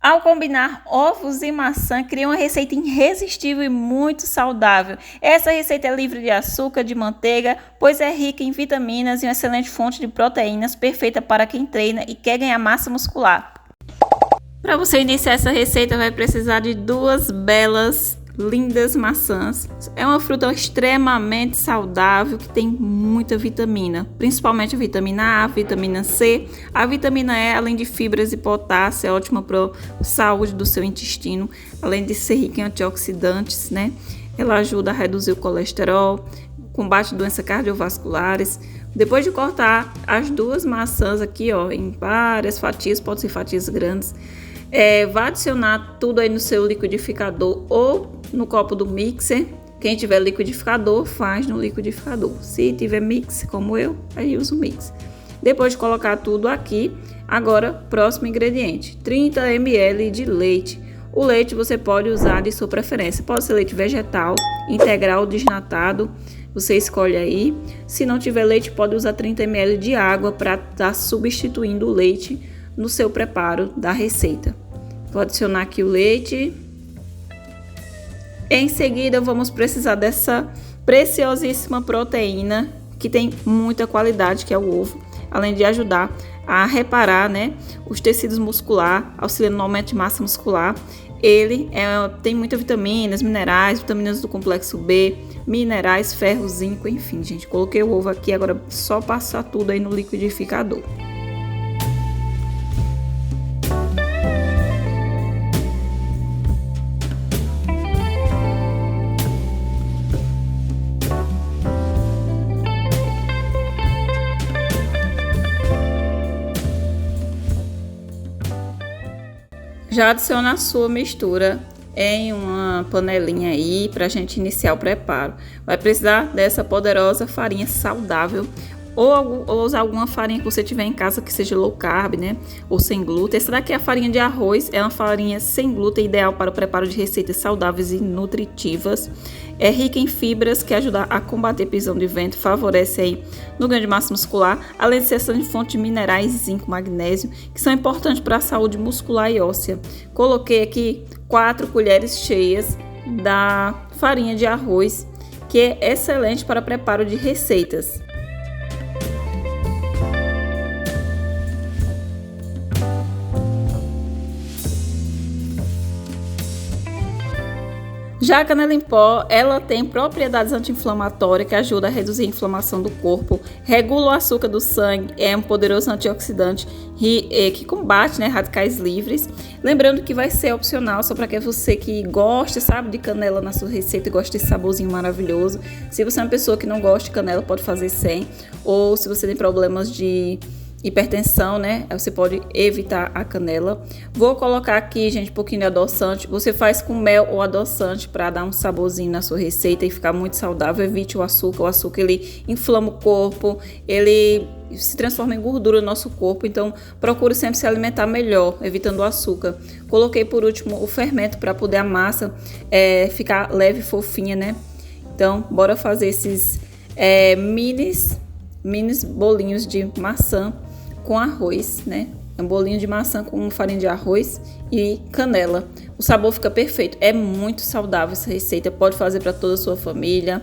Ao combinar ovos e maçã, cria uma receita irresistível e muito saudável. Essa receita é livre de açúcar, de manteiga, pois é rica em vitaminas e uma excelente fonte de proteínas, perfeita para quem treina e quer ganhar massa muscular. Para você iniciar essa receita, vai precisar de 2 belas, lindas maçãs. É uma fruta extremamente saudável que tem muita vitamina, principalmente a vitamina A, a vitamina C. A vitamina E, além de fibras e potássio, é ótima para a saúde do seu intestino, além de ser rica em antioxidantes, né? Ela ajuda a reduzir o colesterol, combate doenças cardiovasculares. Depois de cortar as 2 maçãs aqui, ó, em várias fatias, pode ser fatias grandes, vai adicionar tudo aí no seu liquidificador ou no copo do mixer. Quem tiver liquidificador, faz no liquidificador. Se tiver mix, como eu, aí uso o mix. Depois de colocar tudo aqui, agora, próximo ingrediente, 30 ml de leite. O leite você pode usar de sua preferência. Pode ser leite vegetal, integral, desnatado. Você escolhe aí. Se não tiver leite, pode usar 30 ml de água para estar substituindo o leite no seu preparo da receita. Vou adicionar aqui o leite. Em seguida, vamos precisar dessa preciosíssima proteína que tem muita qualidade, que é o ovo, além de ajudar a reparar, né, os tecidos musculares, auxiliando no aumento de massa muscular. Ele tem muitas vitaminas, minerais, vitaminas do complexo B, minerais, ferro, zinco, enfim, gente. Coloquei o ovo aqui, agora é só passar tudo aí no liquidificador. Já adiciona a sua mistura em uma panelinha aí para a gente iniciar o preparo. Vai precisar dessa poderosa farinha saudável ou usar alguma farinha que você tiver em casa que seja low carb, né? Ou sem glúten. Essa daqui é a farinha de arroz, é uma farinha sem glúten, ideal para o preparo de receitas saudáveis e nutritivas. É rica em fibras que ajudam a combater prisão de ventre, favorece aí no ganho de massa muscular, além de ser excelente fonte de minerais, zinco, magnésio, que são importantes para a saúde muscular e óssea. Coloquei aqui 4 colheres cheias da farinha de arroz, que é excelente para preparo de receitas. Já a canela em pó, ela tem propriedades anti-inflamatórias que ajudam a reduzir a inflamação do corpo, regula o açúcar do sangue, é um poderoso antioxidante que combate, né, radicais livres. Lembrando que vai ser opcional, só para que você que gosta, sabe, de canela na sua receita e gosta desse saborzinho maravilhoso. Se você é uma pessoa que não gosta de canela, pode fazer sem. Ou se você tem problemas de hipertensão, né? Você pode evitar a canela. Vou colocar aqui, gente, um pouquinho de adoçante. Você faz com mel ou adoçante para dar um saborzinho na sua receita e ficar muito saudável. Evite o açúcar. O açúcar, ele inflama o corpo, ele se transforma em gordura no nosso corpo. Então, procure sempre se alimentar melhor, evitando o açúcar. Coloquei por último o fermento para poder a massa ficar leve e fofinha, né? Então, bora fazer esses minis bolinhos de maçã com arroz, né? É um bolinho de maçã com farinha de arroz e canela. O sabor fica perfeito. É muito saudável essa receita. Pode fazer para toda a sua família.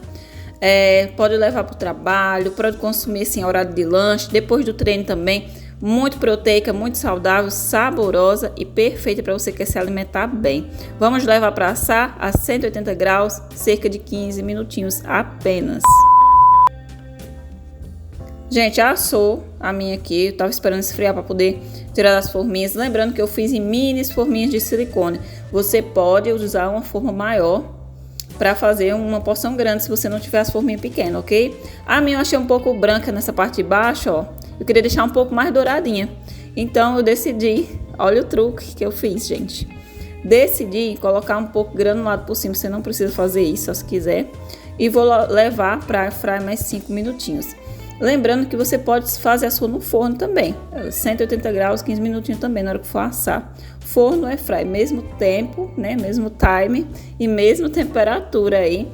Pode levar para o trabalho. Pode consumir assim, em horário de lanche. Depois do treino também. Muito proteica, muito saudável, saborosa e perfeita para você que quer se alimentar bem. Vamos levar para assar a 180 graus, cerca de 15 minutinhos apenas. Gente, assou a minha aqui, eu tava esperando esfriar para poder tirar as forminhas. Lembrando que eu fiz em minis forminhas de silicone. Você pode usar uma forma maior para fazer uma porção grande se você não tiver as forminhas pequenas, ok? A minha eu achei um pouco branca nessa parte de baixo, ó. Eu queria deixar um pouco mais douradinha. Então eu decidi, olha o truque que eu fiz, gente. Decidi colocar um pouco granulado por cima, você não precisa fazer isso, se quiser. E vou levar para fryar mais 5 minutinhos. Lembrando que você pode fazer a sua no forno também, 180 graus, 15 minutinhos também na hora que for assar. Forno é fry, mesmo tempo, né, mesmo time e mesmo temperatura aí,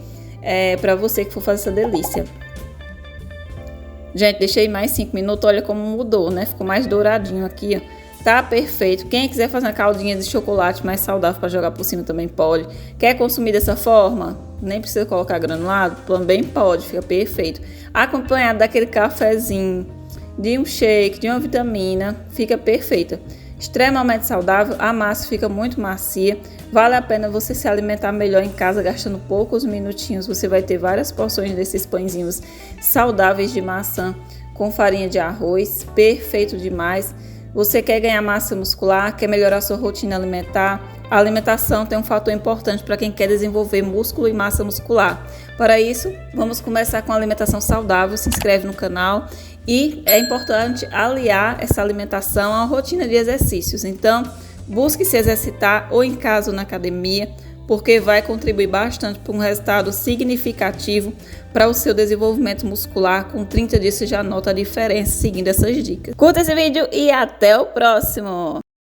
para você que for fazer essa delícia. Gente, deixei mais 5 minutos, olha como mudou, né, ficou mais douradinho aqui, ó. Tá perfeito. Quem quiser fazer uma caldinha de chocolate mais saudável para jogar por cima também pode. Quer consumir dessa forma? Nem precisa colocar granulado? Também pode, fica perfeito. Acompanhado daquele cafezinho, de um shake, de uma vitamina, fica perfeita. Extremamente saudável, a massa fica muito macia. Vale a pena você se alimentar melhor em casa, gastando poucos minutinhos. Você vai ter várias porções desses pãezinhos saudáveis de maçã com farinha de arroz, perfeito demais. Você quer ganhar massa muscular, quer melhorar sua rotina alimentar? A alimentação tem um fator importante para quem quer desenvolver músculo e massa muscular. Para isso, vamos começar com a alimentação saudável. Se inscreve no canal e é importante aliar essa alimentação à rotina de exercícios. Então, busque se exercitar ou em casa ou na academia, porque vai contribuir bastante para um resultado significativo para o seu desenvolvimento muscular. Com 30 dias você já nota a diferença seguindo essas dicas. Curta esse vídeo e até o próximo!